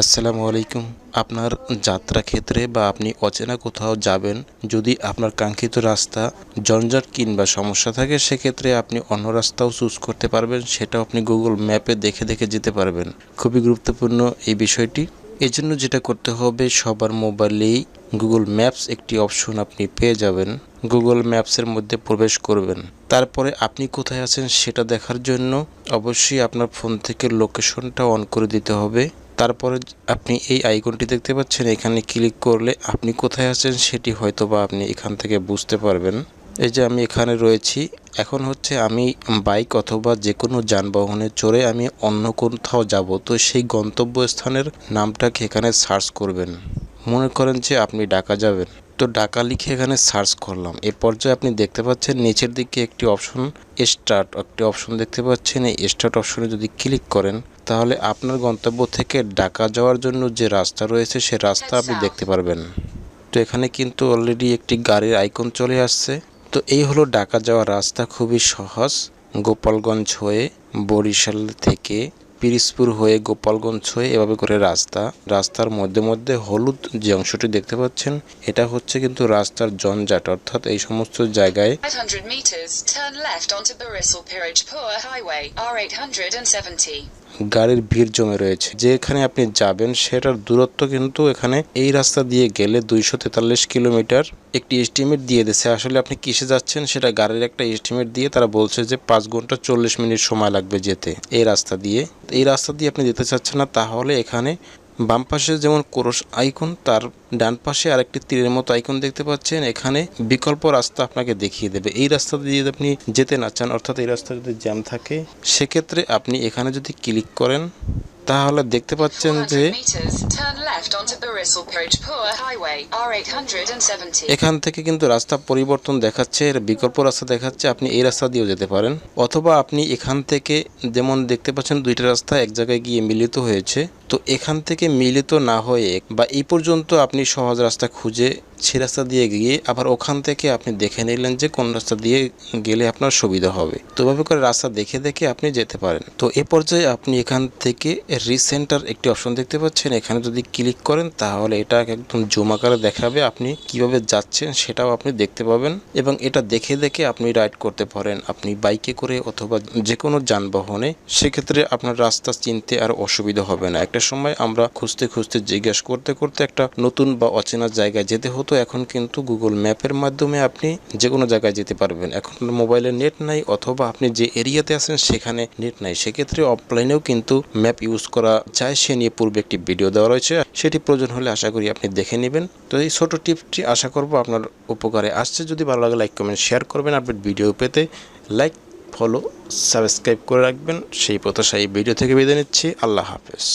আসসালামু আলাইকুম। আপনার যাত্রা ক্ষেত্রে বা আপনি অচেনা কোথাও যাবেন, যদি আপনার কাঙ্ক্ষিত রাস্তা জঞ্জাট কিংবা সমস্যা থাকে, সেক্ষেত্রে আপনি অন্য রাস্তাও চুজ করতে পারবেন। সেটাও আপনি গুগল ম্যাপে দেখে দেখে যেতে পারবেন। খুবই গুরুত্বপূর্ণ এই বিষয়টি। এজন্য যেটা করতে হবে, সবার মোবাইলেই গুগল ম্যাপস একটি অপশন আপনি পেয়ে যাবেন। গুগল ম্যাপসের মধ্যে প্রবেশ করবেন। তারপরে আপনি কোথায় আছেন সেটা দেখার জন্য অবশ্যই আপনার ফোন থেকে লোকেশনটা অন করে দিতে হবে। তারপরে আপনি এই আইকনটি দেখতে পাচ্ছেন, এখানে ক্লিক করলে আপনি কোথায় আছেন সেটি হয়তোবা আপনি এখান থেকে বুঝতে পারবেন। এই যে আমি এখানে রয়েছি, এখন হচ্ছে আমি বাইক অথবা যে কোনো যানবাহনে চড়ে আমি অন্য কোথাও যাব, তো সেই গন্তব্যস্থানের নামটাকে এখানে সার্চ করবেন। মনে করেন যে আপনি ঢাকা যাবেন, তো ঢাকা লিখে এখানে সার্চ করলাম। এ পর্যায়ে আপনি দেখতে পাচ্ছেন নিচের দিকে একটি অপশন দেখতে পাচ্ছেন। এই স্টার্ট অপশনে যদি ক্লিক করেন, তাহলে আপনার গন্তব্য থেকে ঢাকা যাওয়ার জন্য যে রাস্তা রয়েছে সে রাস্তা আপনি দেখতে পারবেন। তো এখানে কিন্তু অলরেডি একটি গাড়ির আইকন চলে আসছে। তো এই হলো ঢাকা যাওয়ার রাস্তা, খুবই সহজ। গোপালগঞ্জ হয়ে, বরিশাল থেকে পিরিজপুর হয়ে, গোপালগঞ্জ হয়ে এভাবে করে রাস্তার মধ্যে মধ্যে হলুদ যে অংশটি দেখতে পাচ্ছেন, এটা হচ্ছে কিন্তু রাস্তার জঞ্জাট, অর্থাৎ এই সমস্ত জায়গায় 500 meters, turn left onto Borisal-Pirajpur Highway, R870. গাড়ির ভিড় জমে রয়েছে। যেখানে আপনি যাবেন সেটার দূরত্ব কিন্তু এখানে এই রাস্তা দিয়ে গেলে 243 কিলোমিটার একটি এস্টিমেট দিয়ে দিয়েছে। আসলে আপনি কিসে যাচ্ছেন সেটা গাড়ির একটা এস্টিমেট দিয়ে তারা বলছে যে 5 ঘন্টা 40 মিনিট সময় লাগবে যেতে এই রাস্তা দিয়ে। আপনি যেতে চাচ্ছেন না, তাহলে এখানে বাম পাশে যেমন ক্রস আইকন, তার ডান পাশে আরেকটি তীরের মতো আইকন দেখতে পাচ্ছেন। এখানে বিকল্প রাস্তা আপনাকে দেখিয়ে দেবে। এই রাস্তা দিয়ে যদি আপনি যেতে না চান, অর্থাৎ এই রাস্তা যদি জ্যাম থাকে, সেক্ষেত্রে আপনি এখানে যদি ক্লিক করেন, তাহলে দেখতে পাচ্ছেন যে এখান থেকে কিন্তু রাস্তা পরিবর্তন দেখাচ্ছে, এর বিকল্প রাস্তা দেখাচ্ছে। আপনি এই রাস্তা দিয়েও যেতে পারেন, অথবা আপনি এখান থেকে যেমন দেখতে পাচ্ছেন দুইটা রাস্তা এক জায়গায় গিয়ে মিলিত হয়েছে। তো এখান থেকে মিলিত না হয়ে বা এই পর্যন্ত আপনি সহজ রাস্তা খুঁজে সে রাস্তা দিয়ে গিয়ে আবার ওখান থেকে আপনি দেখে নিলেন যে কোন রাস্তা দিয়ে গেলে আপনার সুবিধা হবে। তো এভাবে করে রাস্তা দেখে দেখে আপনি যেতে পারেন। তো এ পর্যায়ে আপনি এখান থেকে রিসেন্টার একটি অপশন দেখতে পাচ্ছেন। এখানে যদি ক্লিক করেন, তাহলে এটা একদম জুম আকারে দেখাবে। আপনি কিভাবে যাচ্ছেন সেটাও আপনি দেখতে পাবেন, এবং এটা দেখে দেখে আপনি রাইড করতে পারেন, আপনি বাইকে করে অথবা যে কোনো যানবাহনে। সেক্ষেত্রে আপনার রাস্তা চিনতে আর অসুবিধা হবে না। একটা সময় আমরা খুঁজতে খুঁজতে জিজ্ঞেস করতে করতে একটা নতুন বা অচেনা জায়গায় যেতে হতো, এখন কিন্তু গুগল ম্যাপের মাধ্যমে আপনি যে কোনো জায়গায় যেতে পারবেন। এখন মোবাইলে নেট নাই, অথবা আপনি যে এরিয়াতে আছেন সেখানে নেট নাই, সেক্ষেত্রে অফলাইনেও কিন্তু ম্যাপ ইউজ করা যায়। সে নিয়ে পূর্বে একটি ভিডিও দেওয়া রয়েছে, সেটি প্রয়োজন হলে আশা করি আপনি দেখে নেবেন। তো এই ছোট টিপসটি আশা করব আপনার উপকারে আসছে। যদি ভালো লাগে লাইক কমেন্ট শেয়ার করবেন। আপডেট ভিডিও পেতে লাইক, ফলো, সাবস্ক্রাইব করে রাখবেন। সেই প্রত্যাশায় এই ভিডিও থেকে বিদায় নিচ্ছি। আল্লাহ হাফেজ।